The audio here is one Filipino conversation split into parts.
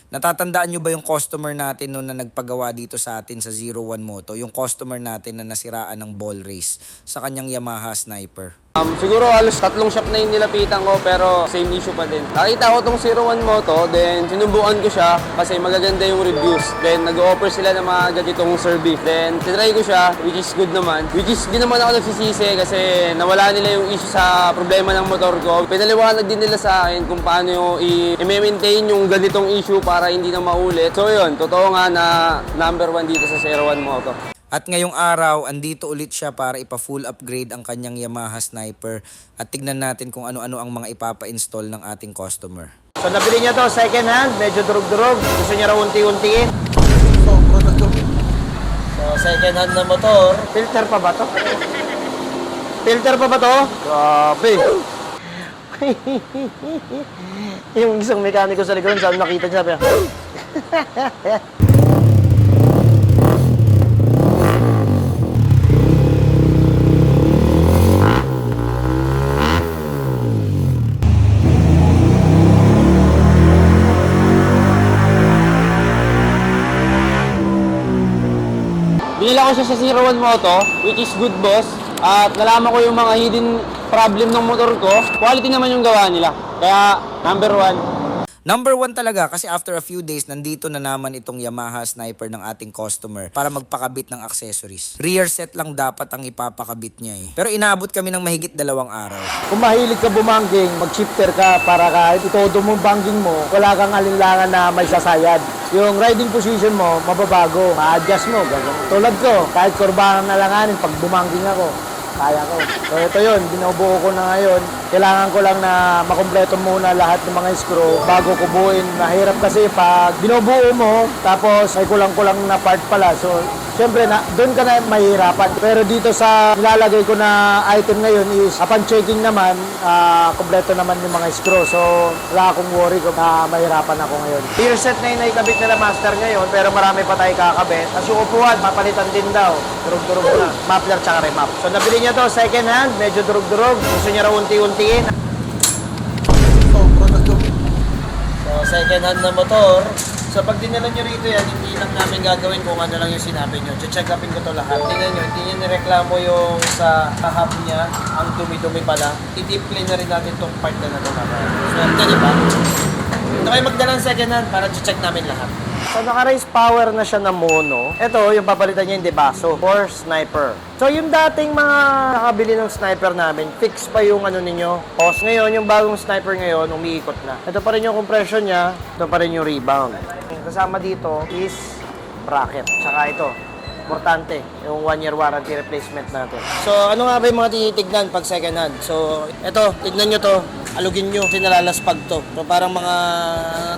Natatandaan nyo ba yung customer natin noon na nagpagawa dito sa atin sa 01 Moto? Yung customer natin na nasiraan ng ball race sa kanyang Yamaha Sniper. Siguro halos 3 shop na yung nilapitan ko pero same issue pa din. Nakita ko tong 01 Moto, then sinubukan ko siya kasi magaganda yung reviews. Then nag-offer sila ng mga ganitong service. Then tinry ko siya, which is good naman. Which is di naman ako nagsisisi kasi nawala nila yung issue sa problema ng motor ko. Pinaliwanag din nila sa akin kung paano yung i-maintain yung ganitong issue para hindi na maulit. So yun, totoo nga na number 1 dito sa 01 Moto. At ngayong araw, andito ulit siya para ipa-full upgrade ang kanyang Yamaha Sniper at tignan natin kung ano-ano ang mga ipapa-install ng ating customer. So nabili niya to second hand, medyo durog-durog. Gusto niya raw unti-untiin. So second hand na motor. Filter pa ba to? Filter pa ba to? Grabe. Yung isang mekaniko sa likuran, saan nakita niya? Sabi niya, Binila ko siya sa 01 Moto, which is good boss. At nalaman ko yung mga hidden problem ng motor ko. Quality naman yung gawa nila. Kaya number 1. Number 1 talaga kasi after a few days, nandito na naman itong Yamaha Sniper ng ating customer para magpakabit ng accessories. Rear set lang dapat ang ipapakabit niya eh. Pero inaabot kami ng mahigit 2 araw. kung mahilig ka bumangging, mag-shifter ka para kahit itodo mo bangging mo, wala kang alinlangan na may sasayad. Yung riding position mo, mababago, ma-adjust mo, gano'n. Tulad ko, kahit kurbahan na langanin, pag bumangging ako, kaya ko. So ito yun, binubuo ko na ngayon. Kailangan ko lang na makumpleto muna lahat ng mga screw bago ko buuin. Mahirap kasi pag binubuo mo, tapos ay kulang-kulang na part pala. So, syempre, doon ka na mahirapan. Pero dito sa nilalagay ko na item ngayon is, upon checking naman, kumpleto naman yung mga screw. So, wala akong worry kung mahirapan ako ngayon. Rear set na yung naikabit nila master ngayon, pero marami pa tayo kakabit. Tapos yung upuan, papalitan din daw. Durug-durug na. Muffler tsaka remap. So, nabili niya to second hand, medyo durug-durug. Gusto niya raw unti-untiin. So second hand na motor. So pag dinala nyo rito yan, hindi lang namin gagawin kung ano lang yung sinabi nyo. Check upin ko to lahat. Tingnan nyo, hindi nyo nireklamo yung sa hub niya. Ang dumi-dumi pala. Titiplay na rin natin tong part na ito. Swerte, di ba? Ito kayo magdala ng second hand para check namin lahat. So, naka-raise power na siya na mono. Ito, yung papalitan niya yung debaso for sniper. So, yung dating mga nakabili ng sniper namin, fix pa yung ano ninyo. Pause ngayon, yung bagong sniper ngayon, umiikot na. Ito pa rin yung compression niya, ito pa rin yung rebound. Kasama dito is bracket. Tsaka ito, importante, yung 1-year warranty replacement natin. So, ano nga ba yung mga tinitignan pag second hand? So, ito, tignan nyo to. Alugin nyo, kasi nalalaspag to. So, parang mga,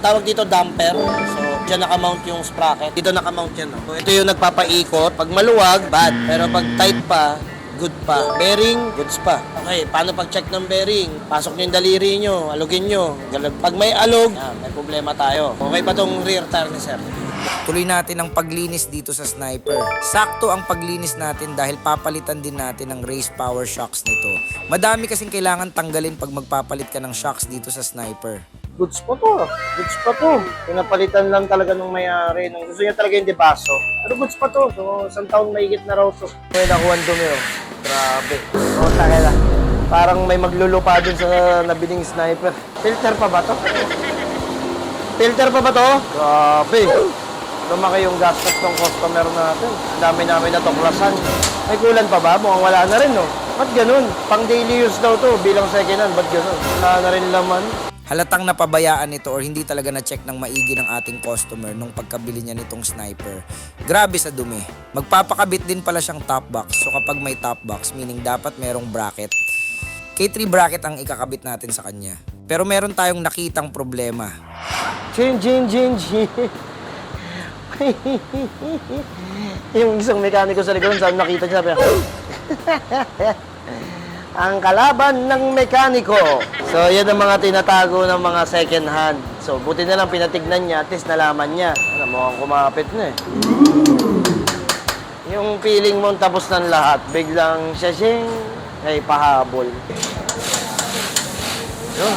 tawag dito, damper. So, dyan nakamount yung sprocket. Dito nakamount yan. No? So, ito yung nagpapaikot. Pag maluwag, bad. Pero pag tight pa, good pa. Bearing, goods pa. Okay, paano pag-check ng bearing? Pasok nyo yung daliri nyo, alugin nyo. Pag may alog, may problema tayo. Okay pa tong rear tire ni sir. Tuloy natin ang paglinis dito sa Sniper. Sakto ang paglinis natin dahil papalitan din natin ang race power shocks nito. Madami kasing kailangan tanggalin pag magpapalit ka ng shocks dito sa Sniper. Goods pa to. Goods pa to. Pinapalitan lang talaga nung may-ari. Nung gusto niya talaga yung debaso. Pero goods pa to. So, isang taon mahigit na raw to. May nakuha dumi oh. Grabe. Oh, takila. Parang may maglulupa dun sa nabiling sniper. Filter pa ba to? Filter pa ba to? Grabe. Lumaki yung gastos ng customer natin. Ang dami namin natuklasan. May kulan pa ba? Mukhang wala na rin, no? Ba't ganun? Pang daily use daw to bilang second hand. Ba't ganun? Wala na rin laman. Halatang napabayaan ito or hindi talaga na-check ng maigi ng ating customer nung pagkabili niya nitong Sniper. Grabe sa dumi. Magpapakabit din pala siyang top box. So kapag may top box, meaning dapat merong bracket. K3 bracket ang ikakabit natin sa kanya. Pero meron tayong nakitang problema. Chin. Yung isang mekaniko sa likuran, saan nakita niya? Sabi niya, ang kalaban ng mekaniko. So, yan ang mga tinatago ng mga second hand. So, buti na lang pinatignan niya, at least nalaman niya. Mukhang kumapit na eh. Yung feeling mo tapos ng lahat, biglang shashing, ay pahabol. Yun.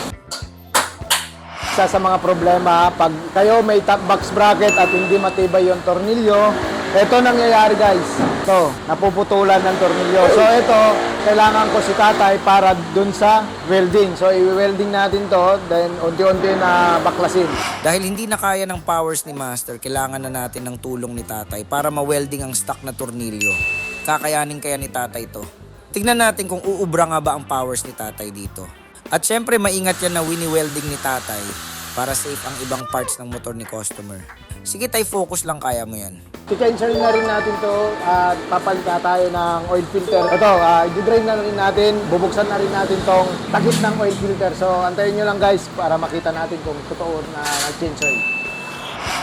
Isa sa mga problema, pag kayo may top box bracket at hindi matibay yung tornilyo, ito nangyayari guys. Ito, napuputulan ng tornilyo. So ito, kailangan ko si tatay para dun sa welding. So i-welding natin to, then unti-unti na baklasin. Dahil hindi na kaya ng powers ni Master, kailangan na natin ng tulong ni Tatay para ma-welding ang stock na tornilyo. Kakayanin kaya ni Tatay to? Tignan natin kung uubra nga ba ang powers ni Tatay dito. At syempre maingat yan na wini-welding ni Tatay para safe ang ibang parts ng motor ni customer. Sige Tay, focus lang, kaya mo yan. I-cancel na rin natin to at papalita tayo ng oil filter. Ito, i-drain na rin natin, bubuksan na rin natin tong takip ng oil filter. So antayin nyo lang guys para makita natin kung totoo na nag-change oil.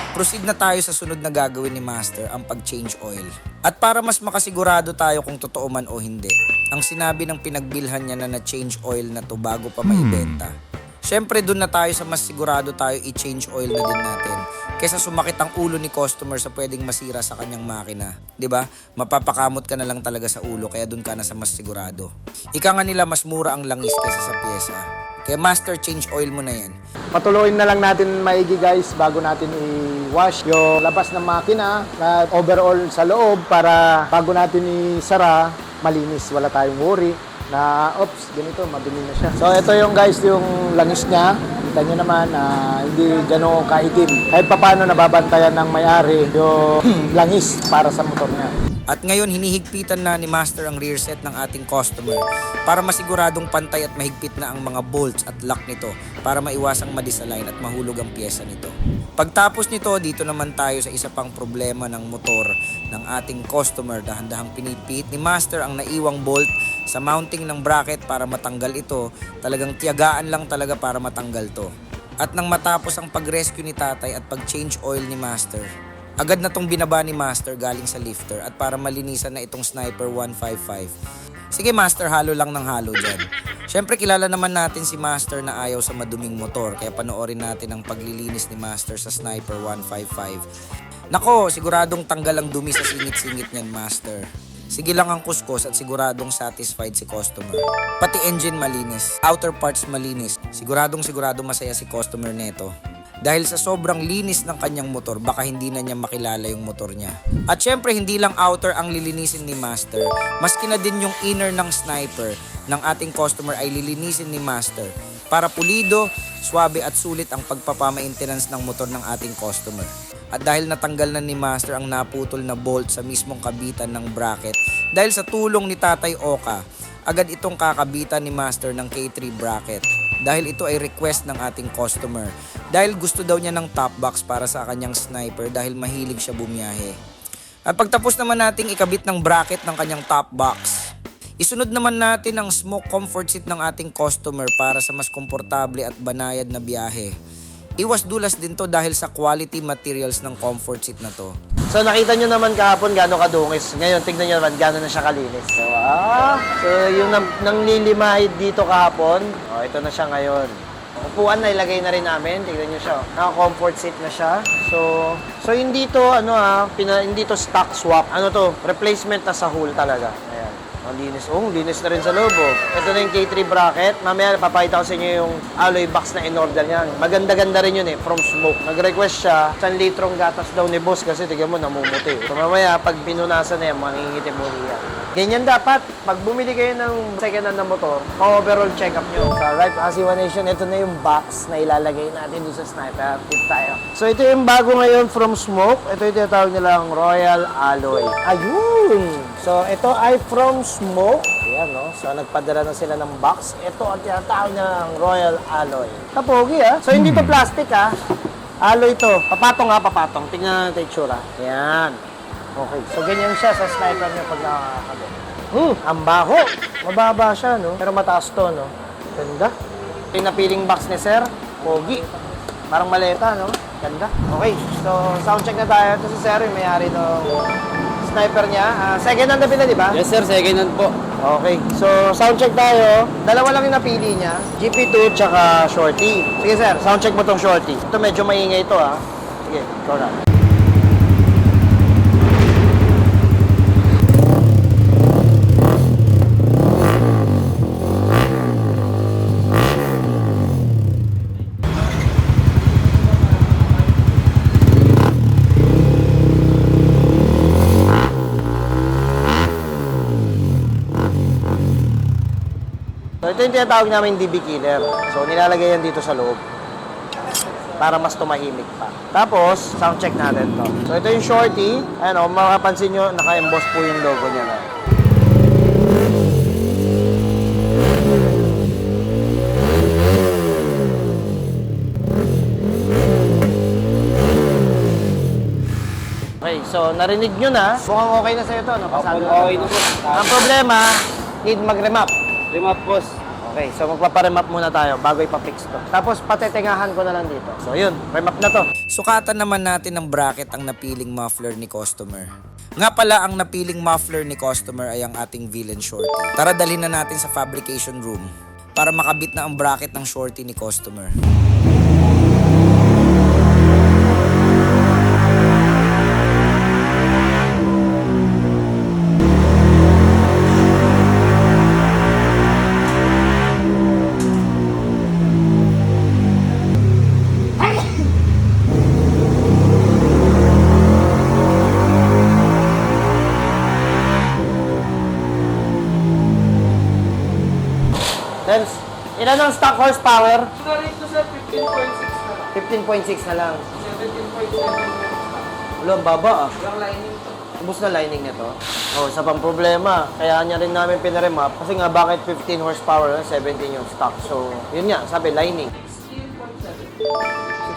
Proceed na tayo sa sunod na gagawin ni Master, ang pag-change oil. At para mas makasigurado tayo kung totoo man o hindi, ang sinabi ng pinagbilhan niya na na-change oil na to bago pa maibenta. Syempre doon na tayo sa mas sigurado tayo i-change oil na din natin kaysa sumakit ang ulo ni customer sa pwedeng masira sa kanyang makina. 'Di ba? Mapapakamot ka na lang talaga sa ulo kaya doon ka na sa mas sigurado. Ika nga nila mas mura ang langis kaysa sa pyesa. Kaya Master, change oil mo na yan. Patuloyin na lang natin maigi guys bago natin i-wash yung labas ng makina at overall sa loob para bago natin isara, malinis. Wala tayong worry na oops, ganito, madumi na siya. So ito yung guys, yung langis niya. Kita nyo naman na hindi gano'ng kaitim. Kahit paano nababantayan ng may-ari yung langis para sa motor niya. At ngayon, hinihigpitan na ni Master ang rear set ng ating customer para masiguradong pantay at mahigpit na ang mga bolts at lock nito para maiwasang madisalign at mahulog ang pyesa nito. Pagtapos nito, dito naman tayo sa isa pang problema ng motor ng ating customer. Dahan-dahang pinipit ni Master ang naiwang bolt sa mounting ng bracket para matanggal ito. Talagang tiyagaan lang talaga para matanggal to. At nang matapos ang pag-rescue ni Tatay at pag-change oil ni Master, agad na tong binaba ni Master galing sa lifter at para malinisan na itong Sniper 155. Sige Master, halo lang ng halo dyan. Siyempre kilala naman natin si Master na ayaw sa maduming motor kaya panoorin natin ang paglilinis ni Master sa Sniper 155. Nako, siguradong tanggal ang dumi sa singit-singit niyan Master. Sige lang ang kuskus at siguradong satisfied si customer. Pati engine malinis, outer parts malinis. Siguradong masaya si customer neto. Dahil sa sobrang linis ng kanyang motor, baka hindi na niya makilala yung motor niya. At syempre, hindi lang outer ang lilinisin ni Master. Maski na din yung inner ng Sniper ng ating customer ay lilinisin ni Master para pulido, swabe at sulit ang pagpapamaintenance ng motor ng ating customer. At dahil natanggal na ni Master ang naputol na bolt sa mismong kabitan ng bracket, dahil sa tulong ni Tatay Oka, agad itong kakabitan ni Master ng K3 bracket. Dahil ito ay request ng ating customer. Dahil gusto daw niya ng top box para sa kanyang Sniper dahil mahilig siya bumiyahe. At pagtapos naman nating ikabit ng bracket ng kanyang top box, isunod naman natin ang smoke comfort seat ng ating customer para sa mas komportable at banayad na biyahe. Iwas dulas din to dahil sa quality materials ng comfort seat na to. So nakita nyo naman kahapon gaano kadungis. Ngayon tignan nyo naman gaano na siya kalinis. So yung nanglilimahid dito kahapon, ito na siya ngayon. Upuan na ilagay na rin namin, tignan nyo siya. Naka-comfort seat na siya. So hindi to hindi to stock swap. Ano to? Replacement na sa hull talaga. Ayan. Ang linis. Linis na rin sa loob. Ito na yung K3 bracket. Mamaya papakita ko sa inyo yung alloy box na in-order niyan. Maganda-ganda rin yun from Smoke. Nag-request siya, 1 litrong gatas daw ni boss kasi tignan mo, namumuti. So mamaya, pag pinunasan na yan, mangingitim mo yan. Ganyan dapat. Pag bumili kayo ng second hand na motor, overall check-up nyo. Sa Right Asiwa Nation, ito na yung box na ilalagay natin doon sa Sniper. Tip tayo. So ito yung bago ngayon from Smoke. Ito yung tinatawag nilang Royal Alloy. Ayun! So ito ay from Smoke. Ayan, no? So nagpadala na sila ng box. Ito ang tinatawag nilang Royal Alloy. Kapogi, So hindi to plastic, Alloy to. Papatong. Tingnan natin yung itsura. Ayan. Okay. So ganyan siya sa Sniper niya pag nakakabit. Ang baho. Mababa siya, no? Pero mataas to, no? Ganda. Yung napiling box ni Sir, pogi. Parang maleta, no? Ganda. Okay. So sound check na tayo. Ito si Sir, yung may-ari ng Sniper niya. Second hand na pila, di ba? Yes sir, second hand po. Okay. So sound check tayo. Dalawa lang yung napili niya. GP2 tsaka Shorty. Sige Sir, sound check mo tong Shorty. Ito medyo maingay ito, Sige, ikaw na. Ito yung tinatawag namin DB killer. So, nilalagay yan dito sa loob para mas tumahimik pa. Tapos, sound check natin to. So, ito yung shorty. Ayan o, makapansin nyo, naka-emboss po yung logo niya. No? Okay, so narinig nyo na. Mukhang okay na sa'yo to, no? Pasado na. Okay na boss. Ang problema, need mag-remap. Remap boss. Okay, so magpaparemap muna tayo bago ipapix to. Tapos patetengahan ko na lang dito. So yun, remap na to. Sukatan naman natin ng bracket ang napiling muffler ni customer. Nga pala, ang napiling muffler ni customer ay ang ating villain shorty. Tara dalhin na natin sa fabrication room para makabit na ang bracket ng shorty ni customer. Then, ilan ang stock horsepower? Ito sa 15.6 na lang. 15.6 na lang. 17.7. Wala, ang baba ah. Yung lining to. Ubus na lining nito. Oh, isa pang problema. Kaya niya rin namin pinaremap. Kasi nga, bakit 15 horsepower, 17 yung stock. So, yun nga, sabi, lining. 16.7.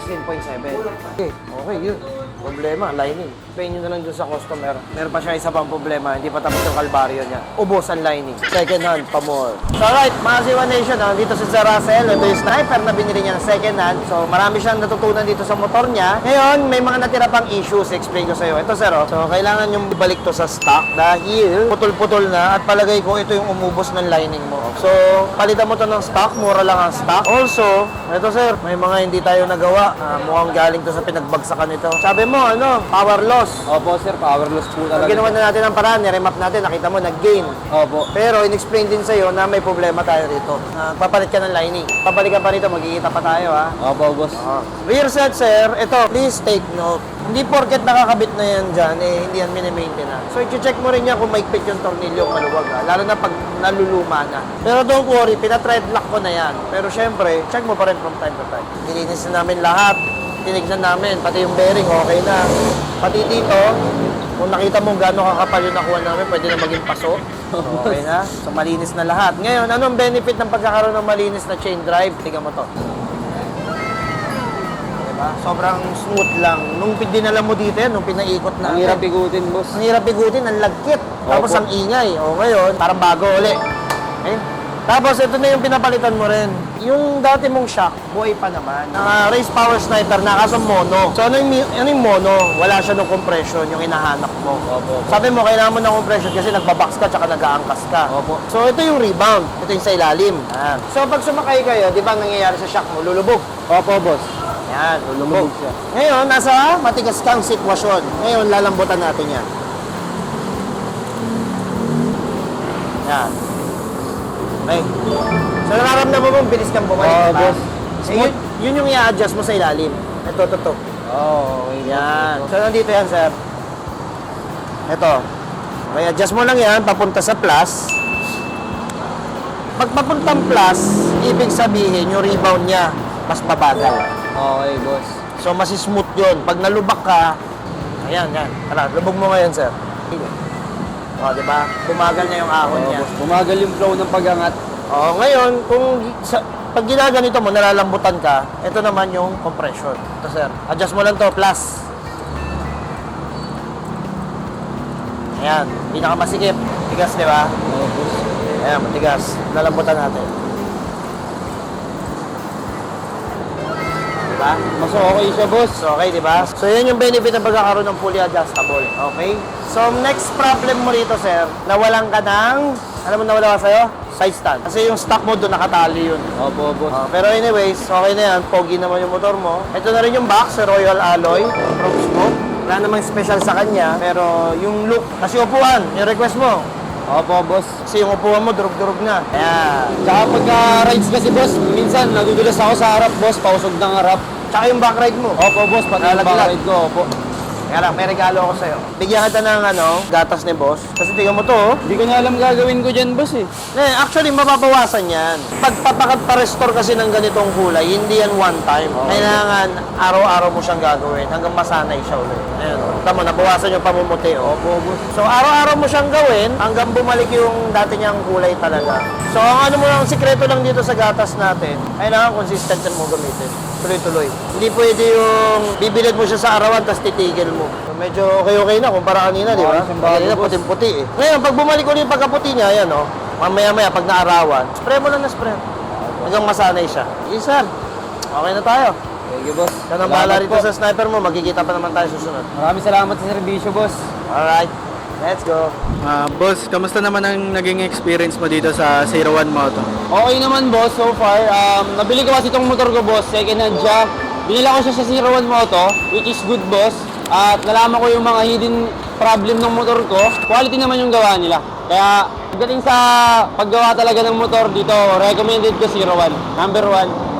16.7. Okay, yun. Problema, lining. Explain nyo na lang dun sa customer. Meron pa siya isa pang problema, hindi pa tapos yung kalbaryo niya. Ubos ang lining. Second hand pa more. So alright, mga Siwa Nation, dito si Sir Russell. Ito yung sniper na binili niya ng second hand. So marami siyang natutunan dito sa motor niya. Ngayon, may mga natira pang issues. Explain ko sa'yo. Ito sir, oh. So kailangan yung ibalik to sa stock dahil putol-putol na at palagay ko ito yung umubos ng lining mo. So palitan mo to ng stock, mura lang ang stock. Also, ito sir, may mga hindi tayo nagawa. Mukhang galing to sa pinagbagsakan nito. Sabi mo, power loss. Opo sir, power loss po Pag talaga. ginawa na natin ang paraan, niremap natin, nakita mo, nag-gain. Opo. Pero in-explain din sa'yo na may problema tayo rito. Papalit ka ng lining. Papalik ka pa rito, magkikita pa tayo ha. Opo boss. Rear set sir, ito, please take note. Hindi porket nakakabit na yan dyan, hindi yan mini-maintenance. So i-check mo rin yan kung maigpit yung tornilyo maluwag ha. Lalo na pag naluluma na. Pero don't worry, pina-threadlock ko na yan. Pero syempre, check mo pa rin from time to time. Nilinis na namin lahat. Tinignan namin, pati yung bearing, okay na. Pati dito, kung nakita mo gano'ng kakapal yung nakuha namin, pwede na maging paso. Okay na. So, malinis na lahat. Ngayon, anong benefit ng pagkakaroon ng malinis na chain drive? Tingnan mo to. Diba? Sobrang smooth lang. Nung dinala mo dito yan, nung pinaikot na. Ang hirap igutin boss. Ang hirap igutin, ang lagkit. Tapos Opo. ang ingay. O ngayon, parang bago uli. Okay? Tapos ito na yung pinapalitan mo rin. Yung dati mong shock, buhay pa naman. Race power sniper na, kaso mono. So ano yung mono? Wala siya ng compression, yung hinahanap mo. Opo. Sabi mo, kailangan mo ng compression kasi nagbabox ka tsaka nag-aangkas ka. Opo. So ito yung rebound. Ito yung sa ilalim. Ayan. So pag sumakay kayo, di ba ang nangyayari sa shock mo? Lulubog. Opo boss. Yan, Lumubog lulubog. siya. Ngayon, nasa matigas kang sitwasyon. Ngayon, lalambutan natin yan. Yan. Okay. So, nararamdaman mo, bilis kang bumalik. Oo, diba? boss. Yun yung i-adjust mo sa ilalim. Ito. Oo, okay. Yan. So, nandito yan, sir. Ito. Okay, adjust mo lang yan, papunta sa plus. Pag papuntang plus, ibig sabihin, yung rebound niya, mas mabagal. Okay boss. So, mas smooth yun. Pag nalubak ka, ayan. Tara, lubog mo ngayon, sir. O, diba? Bumagal na yung ahon Oo, niya. boss. Bumagal yung flow ng pag-angat. O, ngayon, pag ginaganito mo, nalalambutan ka, ito naman yung compression. Ito, sir. Adjust mo lang to, plus. Ayan, pinakamasikip. Tigas, di ba? Oo boss. Ayan, matigas. Lalambutan natin. Diba? Mas okay siya boss. So, okay, di ba? So, yan yung benefit ng pagkakaroon ng fully adjustable. Okay? So, next problem mo rito, sir, nawalan ka ng, alam mo nawala ka sa'yo? Side stand. Kasi yung stock mo doon nakatali yun. Opo boss. Pero anyways, okay na yan. Pogi naman yung motor mo. Ito na rin yung box, Royal Alloy, Pro Smoke. Wala namang special sa kanya, pero yung look, kasi upuan, yung request mo. Opo boss. Kasi yung upuan mo, durug-durug na. Ayan. Tsaka pagka rides kasi boss, minsan nagugulas ako sa harap boss, pausog ng harap. Tsaka yung back ride mo. Opo boss, pati yung Nalaglag. backride ko, opo. Kaya lang, may regalo ako sa'yo. Bigyan kita ng gatas ni boss. Kasi tingnan mo to, oh. Hindi ko na alam gagawin ko dyan, boss eh. Actually, mababawasan yan. Pagpaparestore kasi ng ganitong kulay, hindi yan one time. Kailangan araw-araw mo siyang gagawin hanggang masanay siya ulit. Ayan, oh. Tama, nabawasan yung pamumuti, oh. So, araw-araw mo siyang gawin hanggang bumalik yung dati niyang kulay talaga. So, ang ano mo lang, sikreto lang dito sa gatas natin, kailangan consistent mo gamitin. Tuloy-tuloy. Hindi pwede yung bibilad mo siya sa arawan tapos titigil mo. So, medyo okay na kumpara kanina, di ba? Kanina puting-puti eh. Ngayon, pag bumalik ulit yung pagkaputi niya, ayan oh. Mamaya-maya, pag naarawan, spray mo lang na spray. Hanggang masanay siya. Yes, sir. Okay na tayo. Thank you, boss. Ikaw nang bahala rito sa sniper mo, magkikita pa naman tayo susunod. Maraming salamat sa serbisyo, boss. Alright, let's go. Boss, kamusta naman ang naging experience mo dito sa 01 Moto? Okay naman, boss, so far. Nabili ko kasi itong motor ko, boss. Second hand siya. Binila ko siya sa 01 Moto, which is good, boss. At nalaman ko yung mga hidden problem ng motor ko. Quality naman yung gawa nila. Kaya, pagdating sa paggawa talaga ng motor dito, recommended ko 01. Number 1.